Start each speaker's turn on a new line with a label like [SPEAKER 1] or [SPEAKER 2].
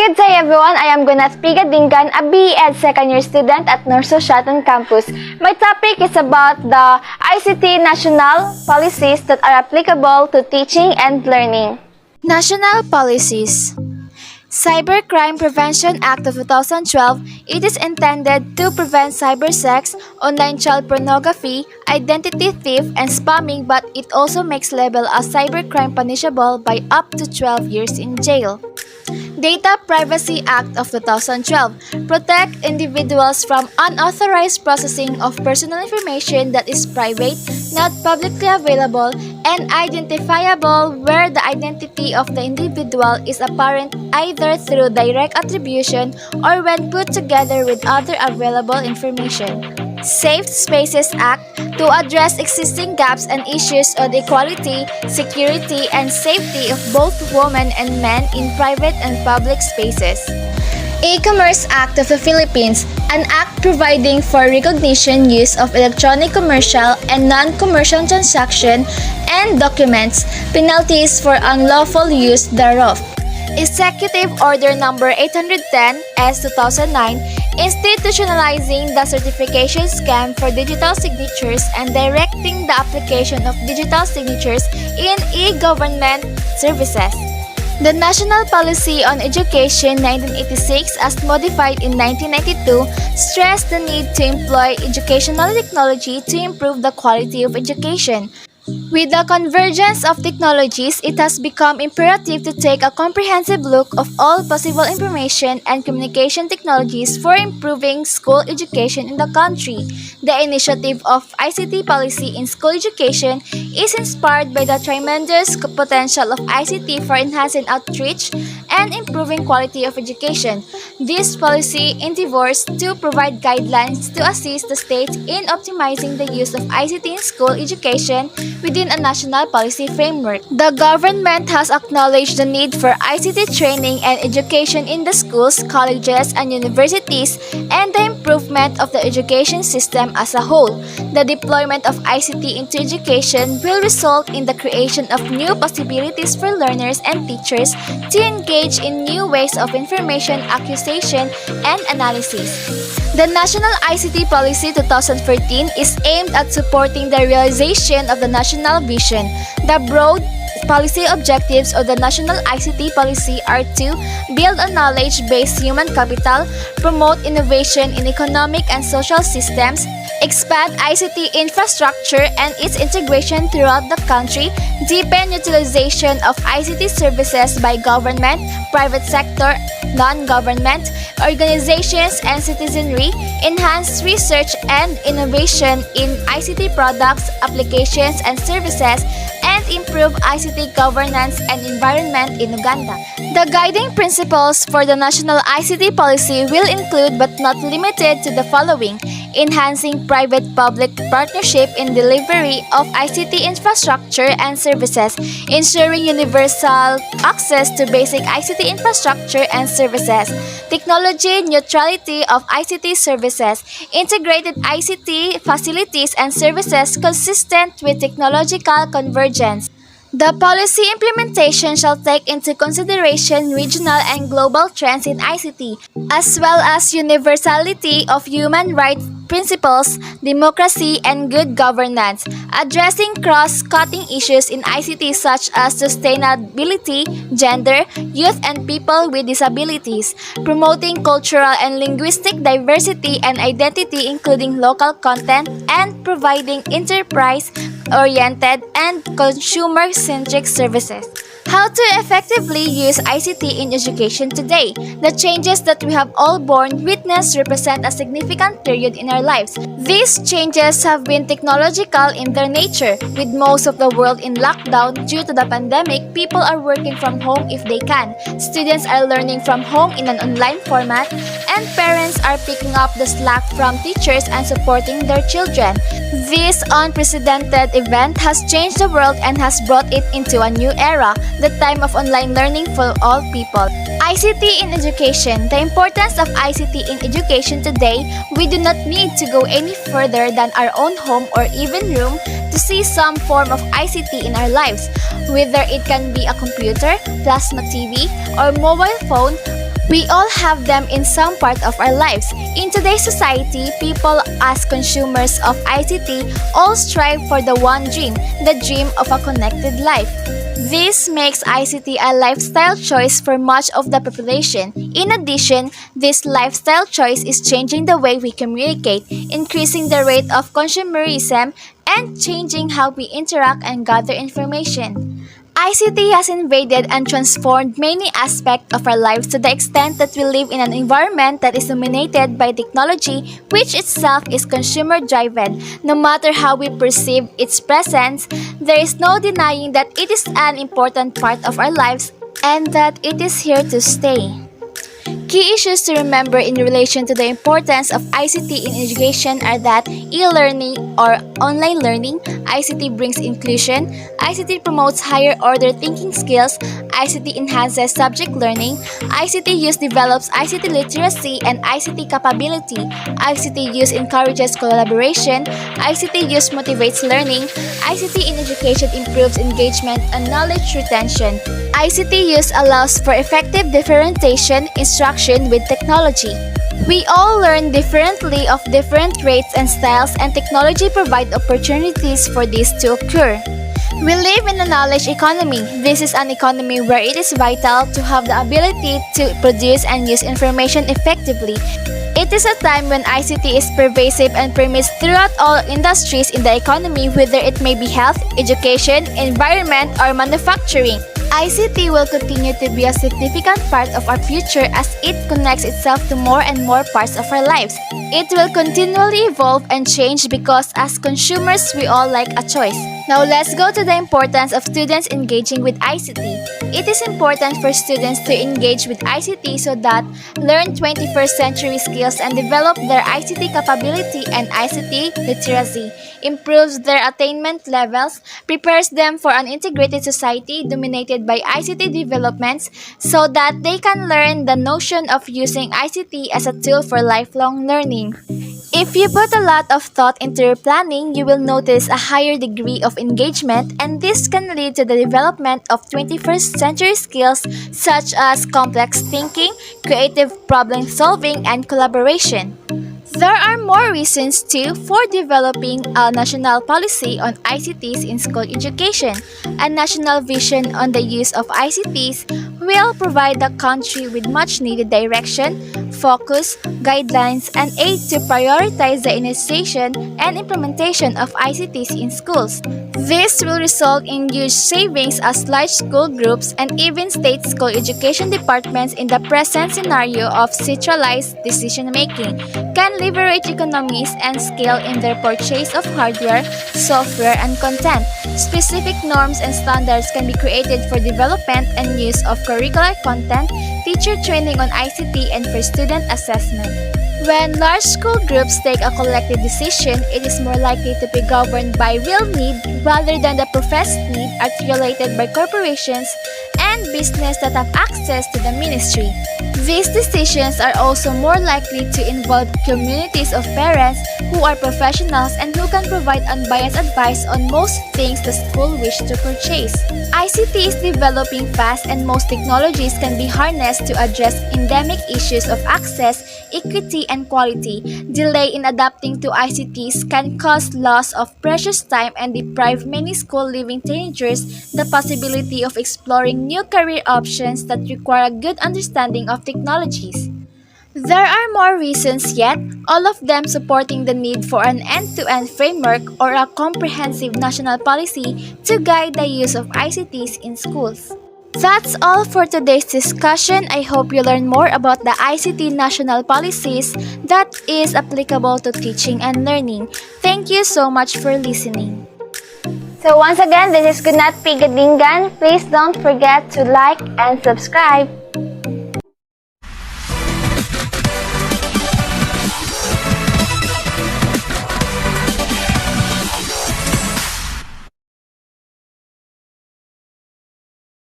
[SPEAKER 1] Good day everyone, I am Gunat Pigadingan, a BE-Ed second year student at North Sociatan campus. My topic is about the ICT National Policies that are applicable to teaching and learning.
[SPEAKER 2] National Policies. Cybercrime Prevention Act of 2012, it is intended to prevent cybersex, online child pornography, identity theft, and spamming, but it also makes label as cybercrime punishable by up to 12 years in jail. Data Privacy Act of 2012 protect individuals from unauthorized processing of personal information that is private, not publicly available, and identifiable where the identity of the individual is apparent either through direct attribution or when put together with other available information. Safe Spaces Act to address existing gaps and issues on equality, security, and safety of both women and men in private and public spaces. E-Commerce Act of the Philippines, an act providing for recognition use of electronic commercial and non-commercial transaction and documents, penalties for unlawful use thereof. Executive Order No. 810 S 2009 institutionalizing the certification scam for digital signatures and directing the application of digital signatures in e-government services. The National Policy on Education 1986 as modified in 1992 stressed the need to employ educational technology to improve the quality of education. With the convergence of technologies, it has become imperative to take a comprehensive look of all possible information and communication technologies for improving school education in the country. The initiative of ICT policy in school education is inspired by the tremendous potential of ICT for enhancing outreach and improving quality of education. This policy endeavors to provide guidelines to assist the state in optimizing the use of ICT in school education within a national policy framework. The government has acknowledged the need for ICT training and education in the schools, colleges, and universities, and the improvement of the education system as a whole. The deployment of ICT into education will result in the creation of new possibilities for learners and teachers to engage in new ways of information acquisition and analysis. The National ICT Policy 2014 is aimed at supporting the realization of the national vision. The broad policy objectives of the National ICT Policy are to build a knowledge-based human capital, promote innovation in economic and social systems, expand ICT infrastructure and its integration throughout the country, deepen utilization of ICT services by government, private sector, non-government organizations and citizenry, enhance research and innovation in ICT products, applications, and services, and improve ICT governance and environment in Uganda. The guiding principles for the National ICT Policy will include but not limited to the following: enhancing private-public partnership in delivery of ICT infrastructure and services, ensuring universal access to basic ICT infrastructure and services, technology neutrality of ICT services, integrated ICT facilities and services consistent with technological convergence. The policy implementation shall take into consideration regional and global trends in ICT, as well as universality of human rights principles, democracy, and good governance, addressing cross-cutting issues in ICT such as sustainability, gender, youth, and people with disabilities, promoting cultural and linguistic diversity and identity including local content, and providing enterprise-oriented and consumer-centric services. How to effectively use ICT in education today. The changes that we have all borne witness represent a significant period in our lives. These changes have been technological in their nature. With most of the world in lockdown due to the pandemic, people are working from home if they can. Students are learning from home in an online format, and parents are picking up the slack from teachers and supporting their children. This unprecedented event has changed the world and has brought it into a new era, the time of online learning for all people. ICT in education. The importance of ICT in education today, we do not need to go any further than our own home or even room to see some form of ICT in our lives, whether it can be a computer, plasma TV, or mobile phone. We all have them in some part of our lives. In today's society, people as consumers of ICT all strive for the one dream, the dream of a connected life. This makes ICT a lifestyle choice for much of the population. In addition, this lifestyle choice is changing the way we communicate, increasing the rate of consumerism, and changing how we interact and gather information. ICT has invaded and transformed many aspects of our lives to the extent that we live in an environment that is dominated by technology, which itself is consumer driven. No matter how we perceive its presence, there is no denying that it is an important part of our lives and that it is here to stay. Key issues to remember in relation to the importance of ICT in education are that e-learning or online learning, ICT brings inclusion, ICT promotes higher order thinking skills, ICT enhances subject learning, ICT use develops ICT literacy and ICT capability, ICT use encourages collaboration, ICT use motivates learning, ICT in education improves engagement and knowledge retention. ICT use allows for effective differentiation, instruction with technology. We all learn differently of different rates and styles, and technology provides opportunities for this to occur. We live in a knowledge economy. This is an economy where it is vital to have the ability to produce and use information effectively. It is a time when ICT is pervasive and permeates throughout all industries in the economy, whether it may be health, education, environment, or manufacturing. ICT will continue to be a significant part of our future as it connects itself to more and more parts of our lives. It will continually evolve and change because as consumers, we all like a choice. Now let's go to the importance of students engaging with ICT. It is important for students to engage with ICT so that learn 21st century skills and develop their ICT capability and ICT literacy, improves their attainment levels, prepares them for an integrated society dominated by ICT developments so that they can learn the notion of using ICT as a tool for lifelong learning. If you put a lot of thought into your planning, you will notice a higher degree of engagement, and this can lead to the development of 21st century skills such as complex thinking, creative problem solving, and collaboration. There are more reasons too for developing a national policy on ICTs in school education. A national vision on the use of ICTs will provide the country with much needed direction, focus, guidelines, and aid to prioritize the initiation and implementation of ICTs in schools. This will result in huge savings as large school groups and even state school education departments in the present scenario of centralized decision making can leverage economies and scale in their purchase of hardware, software, and content. Specific norms and standards can be created for development and use of curricular content, teacher training on ICT, and for student assessment. When large school groups take a collective decision, it is more likely to be governed by real need rather than the professed need articulated by corporations and business that have access to the ministry. These decisions are also more likely to involve communities of parents who are professionals and who can provide unbiased advice on most things the school wish to purchase. ICT is developing fast and most technologies can be harnessed to address endemic issues of access, equity, and quality. Delay in adapting to ICTs can cause loss of precious time and deprive many school-leaving teenagers the possibility of exploring new career options that require a good understanding of technologies. There are more reasons yet, all of them supporting the need for an end-to-end framework or a comprehensive national policy to guide the use of ICTs in schools. That's all for today's discussion. I hope you learn more about the ICT National Policies that is applicable to teaching and learning. Thank you so much for listening.
[SPEAKER 1] So once again, this is Gunat Pigadingan. Please don't forget to like and subscribe.